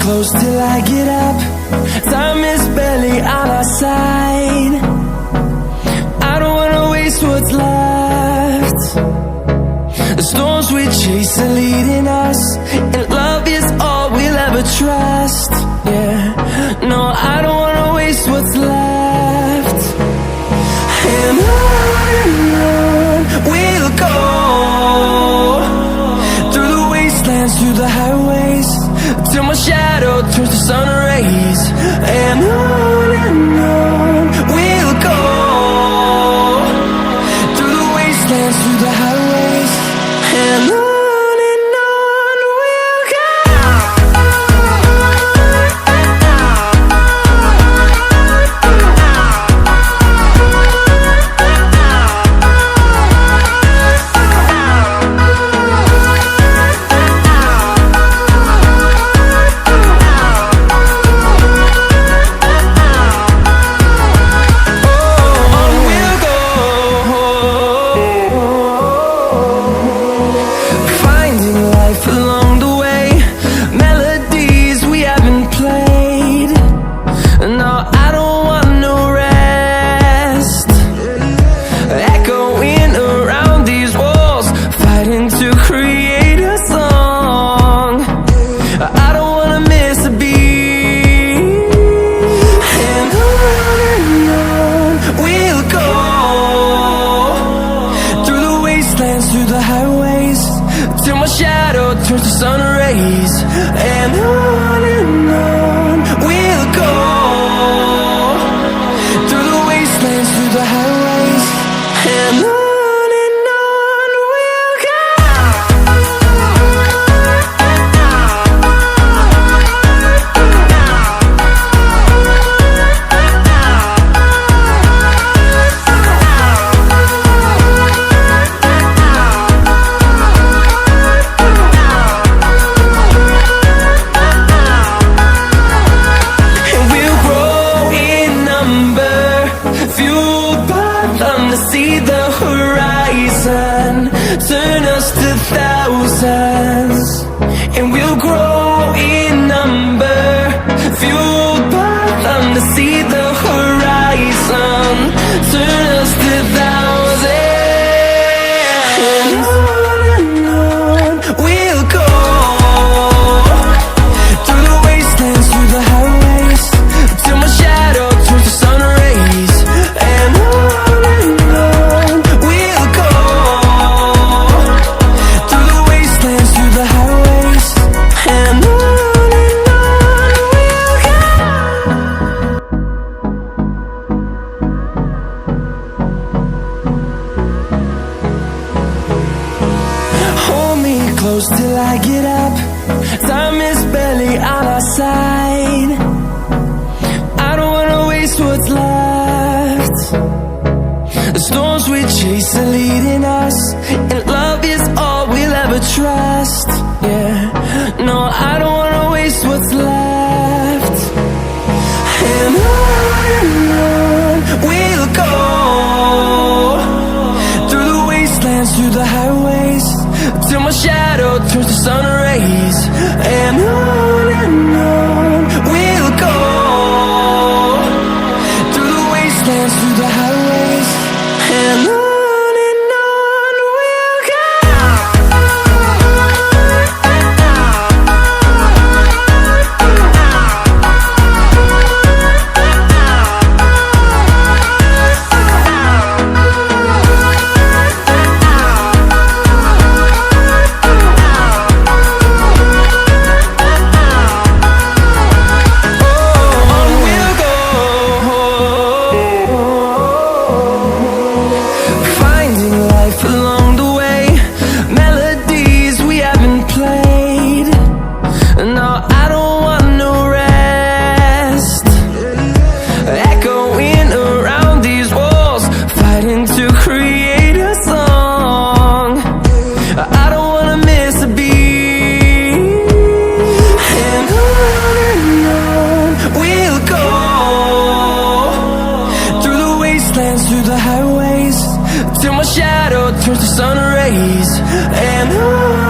close till I get up. Time is barely on our side. I don't wanna waste what's left. The storms we chase are leading us, and love is all we'll ever trust. Yeah, no, I don't wanna waste what's left. And on we'll go, through the wastelands, through the highways, till my shadow turns to sun rays. And on we'll go, through the wastelands, through the highways, and on we'll go. Through the highways, till my shadow turns to sun rays. And on we'll go, through the wastelands, through the highways, and on we'll go. See the horizon, turn us to thousands, and we'll grow in number, fueled by them to see the horizon, turn us to thousands. And on we'll go, through the wastelands, through the highways, till my shadow turns to sun rays. And close till I get up. Time is barely on our side. I don't wanna waste what's left. The storms we chase are leading us, and love is all we'll ever trust. Yeah, no, I don't wanna waste what's left. And on we'll go, through the wastelands, through the highways, till my shadow turns to sun rays. And on we'll go, through the wastelands, through the highways, and on we'll go. Through the highways, till my shadow turns to sun rays. And on